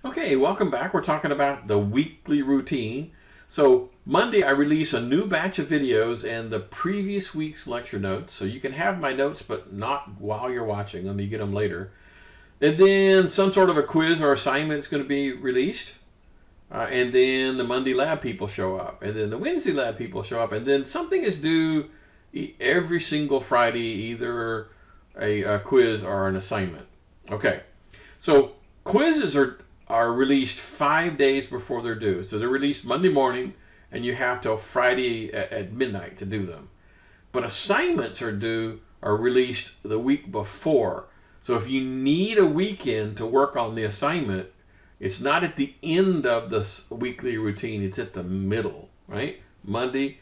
Okay, welcome back. We're talking about the weekly routine. So Monday I release a new batch of videos and the previous week's lecture notes. So you can have my notes, but not while you're watching them. You get them later. And then some sort of a quiz or assignment is going to be released. And then the Monday lab people show up. And then the Wednesday lab people show up. And then something is due every single Friday, either a quiz or an assignment. Okay, so quizzes are released 5 days before they're due. So they're released Monday morning, and you have till Friday at midnight to do them. But assignments are released the week before. So if you need a weekend to work on the assignment, it's not at the end of the weekly routine. It's at the middle, right? Monday,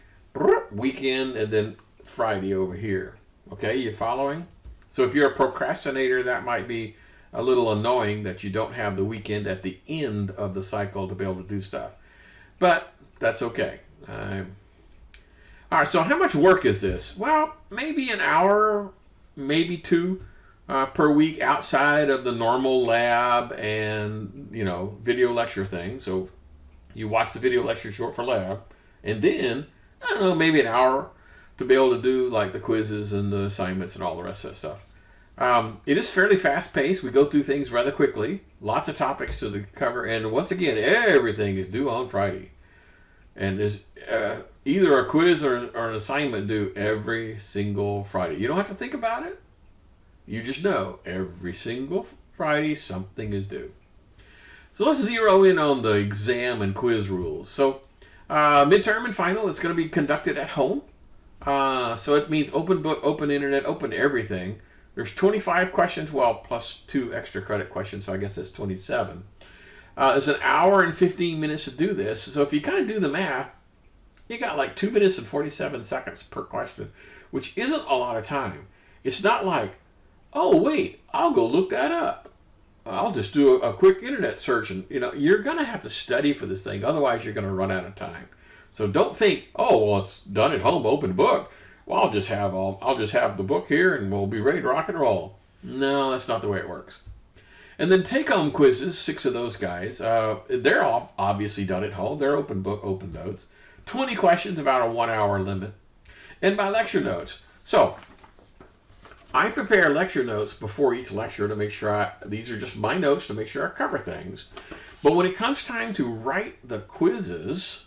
weekend, and then Friday over here. Okay, you following? So if you're a procrastinator, that might be a little annoying that you don't have the weekend at the end of the cycle to be able to do stuff. But that's okay. All right, so how much work is this? Well, maybe an hour, maybe two per week outside of the normal lab and, video lecture thing. So you watch the video lecture short for lab, and then, I don't know, maybe an hour to be able to do like the quizzes and the assignments and all the rest of that stuff. It is fairly fast-paced. We go through things rather quickly. Lots of topics to cover. And once again, everything is due on Friday. And there's either a quiz or an assignment due every single Friday. You don't have to think about it. You just know every single Friday something is due. So let's zero in on the exam and quiz rules. So midterm and final is going to be conducted at home. So it means open book, open internet, open everything. There's 25 questions, well, plus 2 extra credit questions, so I guess it's 27. It's an hour and 15 minutes to do this. So if you kind of do the math, you got like 2 minutes and 47 seconds per question, which isn't a lot of time. It's not like, oh, wait, I'll go look that up. I'll just do a quick internet search. And, you're going to have to study for this thing. Otherwise, you're going to run out of time. So don't think, oh, well, it's done at home, open book. Well, I'll just have the book here and we'll be ready to rock and roll. No, that's not the way it works. And then take-home quizzes, 6 of those guys. They're all obviously done at home. They're open book, open notes. 20 questions, about a 1 hour limit. And by lecture notes. So I prepare lecture notes before each lecture to make sure these are just my notes to make sure I cover things. But when it comes time to write the quizzes,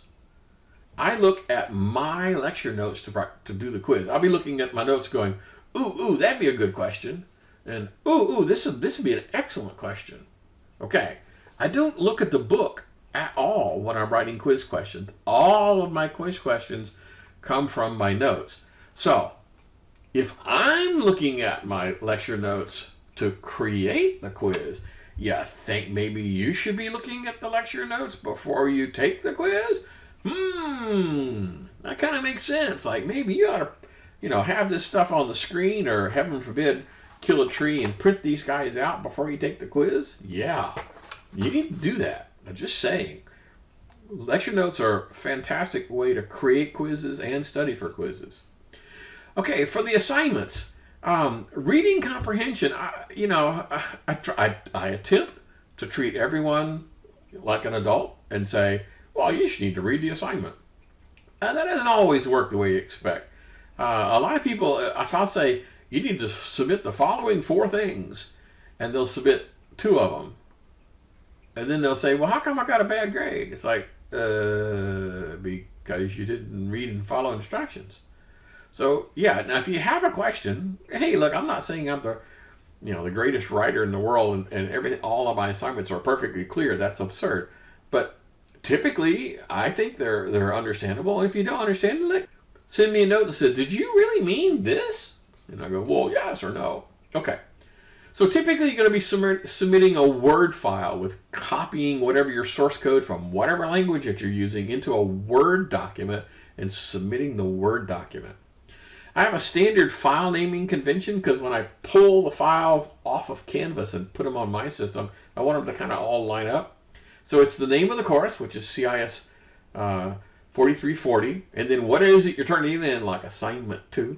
I look at my lecture notes to do the quiz. I'll be looking at my notes going, ooh, that'd be a good question. And, ooh, this would be an excellent question. Okay, I don't look at the book at all when I'm writing quiz questions. All of my quiz questions come from my notes. So, if I'm looking at my lecture notes to create the quiz, you think maybe you should be looking at the lecture notes before you take the quiz? That kind of makes sense. Like maybe you ought to, have this stuff on the screen, or heaven forbid, kill a tree and print these guys out before you take the quiz. Yeah, you need to do that. I'm just saying. Lecture notes are a fantastic way to create quizzes and study for quizzes. Okay, for the assignments, reading comprehension. I attempt to treat everyone like an adult and say, well, you just need to read the assignment. That doesn't always work the way you expect. A lot of people, if I'll say, you need to submit the following 4 things, and they'll submit 2 of them. And then they'll say, well, how come I got a bad grade? It's like, because you didn't read and follow instructions. So, yeah, now if you have a question, hey, look, I'm not saying I'm the greatest writer in the world and everything, all of my assignments are perfectly clear. That's absurd. But typically, I think they're understandable. And if you don't understand it, send me a note that says, did you really mean this? And I go, well, yes or no. Okay. So typically, you're going to be submitting a Word file with copying whatever your source code from whatever language that you're using into a Word document and submitting the Word document. I have a standard file naming convention because when I pull the files off of Canvas and put them on my system, I want them to kind of all line up. So it's the name of the course, which is CIS4340, and then what is it you're turning in, like assignment 2,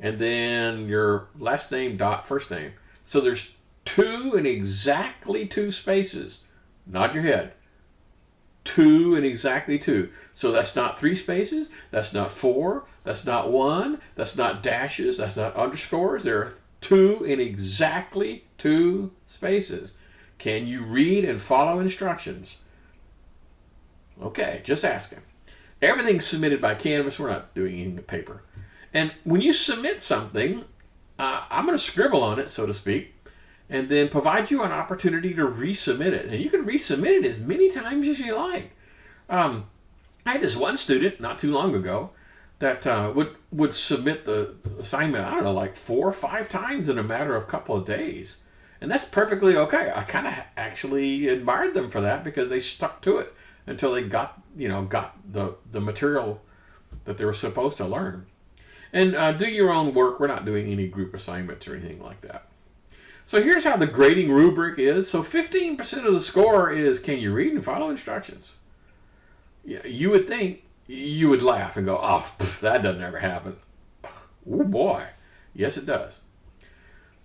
and then your last name dot first name. So there's 2 and exactly 2 spaces Nod your head. 2 and exactly 2. So that's not 3 spaces. That's not 4. That's not 1. That's not dashes. That's not underscores. There are 2 in exactly 2 spaces. Can you read and follow instructions? Okay, just asking. Everything's submitted by Canvas. We're not doing anything in paper. And when you submit something, I'm going to scribble on it, so to speak, and then provide you an opportunity to resubmit it. And you can resubmit it as many times as you like. I had this one student not too long ago that would submit the assignment, I don't know, like 4 or 5 times in a matter of a couple of days. And that's perfectly okay. I kind of actually admired them for that because they stuck to it until they got the material that they were supposed to learn. And do your own work. We're not doing any group assignments or anything like that. So here's how the grading rubric is. So 15% of the score is, can you read and follow instructions? Yeah, you would think, you would laugh and go, oh, that doesn't ever happen. Oh boy. Yes, it does.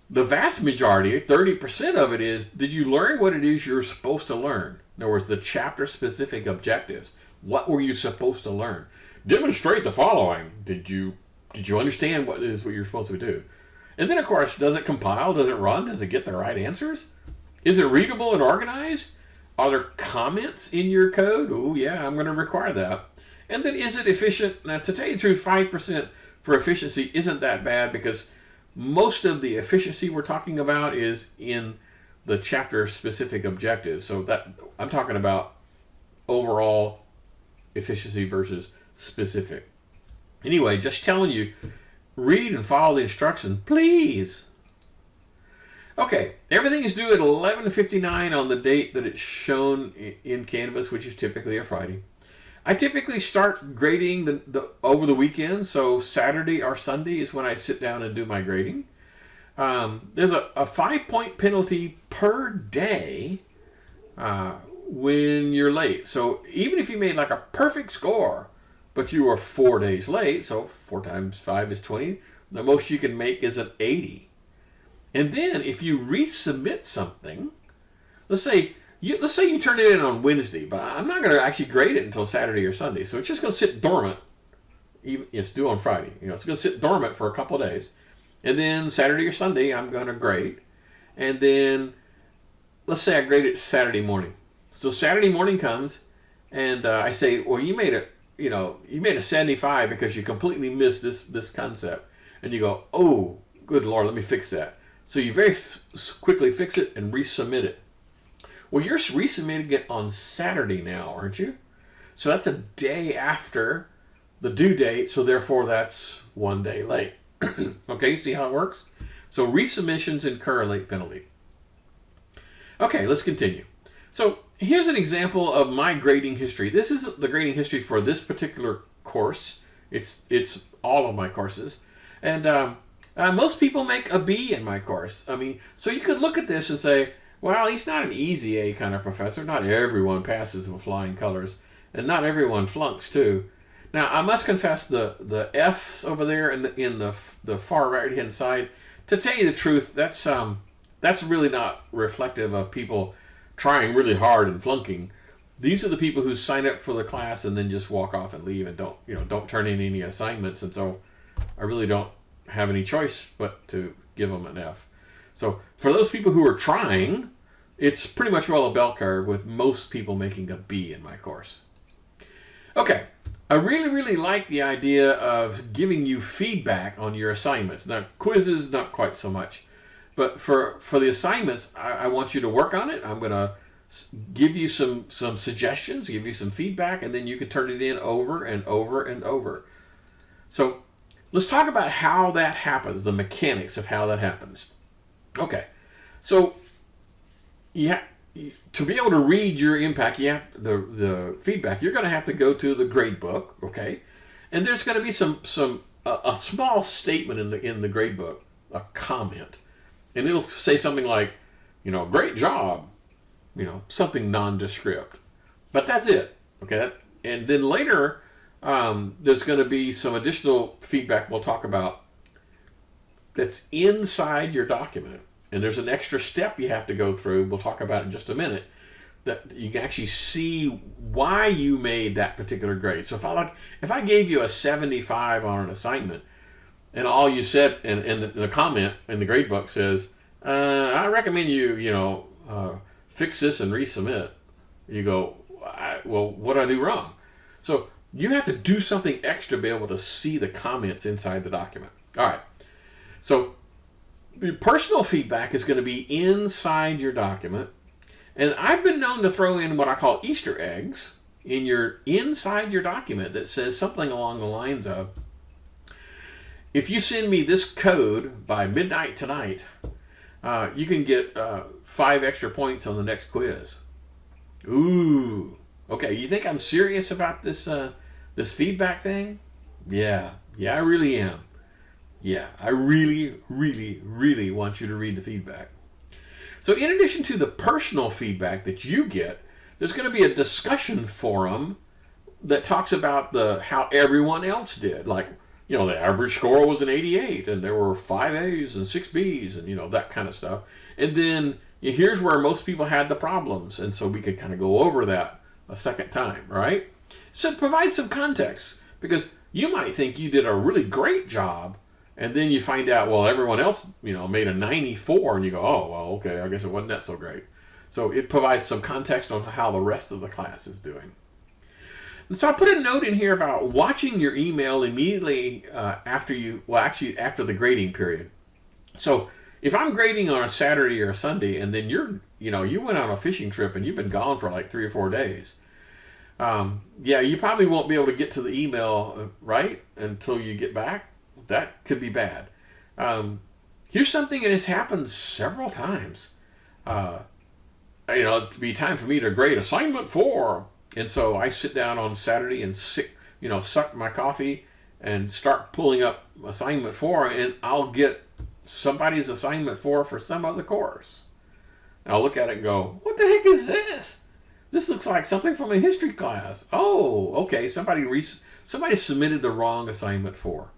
The vast majority, 30% of it is, did you learn what it is you're supposed to learn? In other words, the chapter-specific objectives. What were you supposed to learn? Demonstrate the following. Did you understand what it is what you're supposed to do? And then, of course, does it compile? Does it run? Does it get the right answers? Is it readable and organized? Are there comments in your code? Oh, yeah, I'm going to require that. And then, is it efficient? Now, to tell you the truth, 5% for efficiency isn't that bad because most of the efficiency we're talking about is in the chapter-specific objectives. So that I'm talking about overall efficiency versus specific. Anyway, just telling you, read and follow the instructions, please. Okay, everything is due at 11:59 on the date that it's shown in Canvas, which is typically a Friday. I typically start grading over the weekend, so Saturday or Sunday is when I sit down and do my grading. There's a 5-point penalty per day when you're late. So even if you made like a perfect score, but you were 4 days late, so 4 times 5 is 20, the most you can make is an 80. And then if you resubmit something, let's say you turn it in on Wednesday, but I'm not going to actually grade it until Saturday or Sunday, so it's just going to sit dormant. It's due on Friday. It's going to sit dormant for a couple of days. And then Saturday or Sunday, I'm going to grade. And then, let's say I grade it Saturday morning. So Saturday morning comes, and I say, well, you made a 75 because you completely missed this concept. And you go, oh, good Lord, let me fix that. So you very quickly fix it and resubmit it. Well, you're resubmitting it on Saturday now, aren't you? So that's a day after the due date, so therefore that's 1 day late. Okay, see how it works? So resubmissions incur a late penalty. Okay, let's continue. So here's an example of my grading history. This is the grading history for this particular course. It's all of my courses. And most people make a B in my course. I mean, so you could look at this and say, well, he's not an easy A kind of professor. Not everyone passes with flying colors. And not everyone flunks, too. Now, I must confess the F's over there in the far right-hand side, to tell you the truth, that's really not reflective of people trying really hard and flunking. These are the people who sign up for the class and then just walk off and leave and don't turn in any assignments. And so I really don't have any choice but to give them an F. So for those people who are trying, it's pretty much well a bell curve with most people making a B in my course. Okay, I really, really like the idea of giving you feedback on your assignments. Now, quizzes, not quite so much. But for the assignments, I want you to work on it. I'm going to give you some suggestions, give you some feedback, and then you can turn it in over and over and over. So let's talk about how that happens, the mechanics of how that happens. Okay, so to be able to read your impact, you have the feedback. You're going to have to go to the grade book, okay? And there's going to be a small statement in the grade book, a comment, and it'll say something like, great job, something nondescript. But that's it, okay? And then later, there's going to be some additional feedback we'll talk about that's inside your document. And there's an extra step you have to go through. We'll talk about it in just a minute. that you can actually see why you made that particular grade. So if I gave you a 75 on an assignment, and all you said in the comment in the grade book says, I recommend you fix this and resubmit. You go, well, what did I do wrong? So you have to do something extra to be able to see the comments inside the document. All right. So your personal feedback is going to be inside your document. And I've been known to throw in what I call Easter eggs inside your document that says something along the lines of, if you send me this code by midnight tonight, you can get 5 extra points on the next quiz. Ooh. Okay, you think I'm serious about this feedback thing? Yeah, I really am. Yeah, I really, really, really want you to read the feedback. So in addition to the personal feedback that you get, there's going to be a discussion forum that talks about how everyone else did. Like, the average score was an 88, and there were 5 A's and 6 B's, and that kind of stuff. And then here's where most people had the problems, and so we could kind of go over that a second time, right? So provide some context, because you might think you did a really great job, and then you find out, well, everyone else, made a 94, and you go, oh, well, okay, I guess it wasn't that so great. So it provides some context on how the rest of the class is doing. And so I put a note in here about watching your email immediately after the grading period. So if I'm grading on a Saturday or a Sunday, and then you went on a fishing trip and you've been gone for like 3 or 4 days, you probably won't be able to get to the email right until you get back. That could be bad. Here's something that has happened several times. It'd be time for me to grade assignment 4. And so I sit down on Saturday and suck my coffee and start pulling up assignment 4, and I'll get somebody's assignment 4 for some other course. And I'll look at it and go, what the heck is this? This looks like something from a history class. Oh, okay, somebody submitted the wrong assignment 4.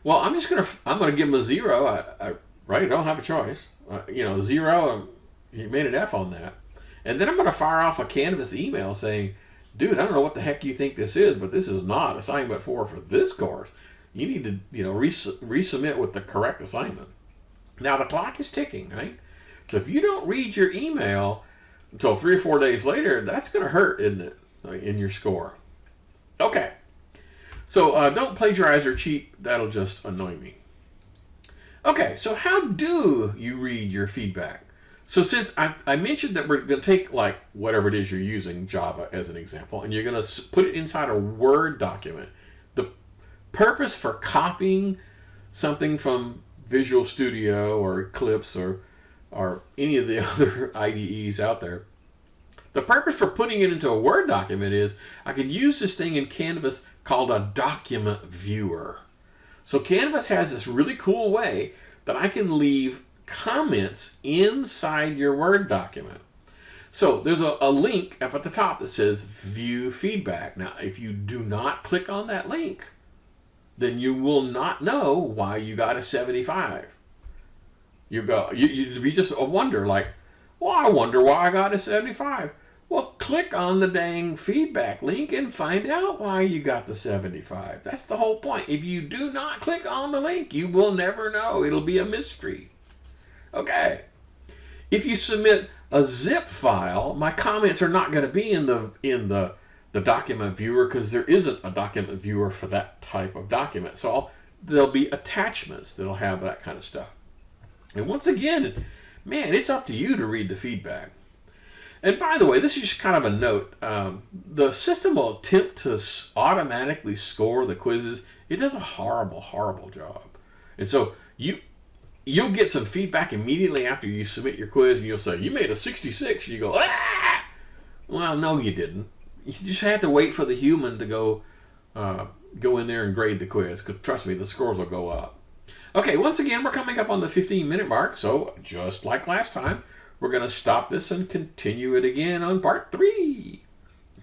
Well, I'm gonna give them a 0. Right? I don't have a choice. 0. You made an F on that, and then I'm gonna fire off a Canvas email saying, dude, I don't know what the heck you think this is, but this is not assignment 4 for this course. You need to resubmit with the correct assignment. Now the clock is ticking, right? So if you don't read your email until 3 or 4 days later, that's gonna hurt, isn't it, in your score? Okay. So don't plagiarize or cheat. That'll just annoy me. Okay, so how do you read your feedback? So since I mentioned that we're going to take like whatever it is you're using, Java as an example, and you're going to put it inside a Word document. The purpose for copying something from Visual Studio or Eclipse or any of the other IDEs out there, the purpose for putting it into a Word document is I can use this thing in Canvas called a document viewer. So Canvas has this really cool way that I can leave comments inside your Word document. So there's a link up at the top that says view feedback. Now, if you do not click on that link, then you will not know why you got a 75. You'd be just a wonder, like, well, I wonder why I got a 75. Well, click on the dang feedback link and find out why you got the 75. That's the whole point. If you do not click on the link, you will never know. It'll be a mystery. Okay. If you submit a zip file, my comments are not going to be in the document viewer because there isn't a document viewer for that type of document. So there'll be attachments that'll have that kind of stuff. And once again, man, it's up to you to read the feedback. And by the way, this is just kind of a note. The system will attempt to automatically score the quizzes. It does a horrible, horrible job. And so you'll get some feedback immediately after you submit your quiz, and you'll say, you made a 66. And you go, ah! Well, no, you didn't. You just have to wait for the human to go in there and grade the quiz, because trust me, the scores will go up. Okay, once again, we're coming up on the 15-minute mark, so just like last time, we're going to stop this and continue it again on part 3.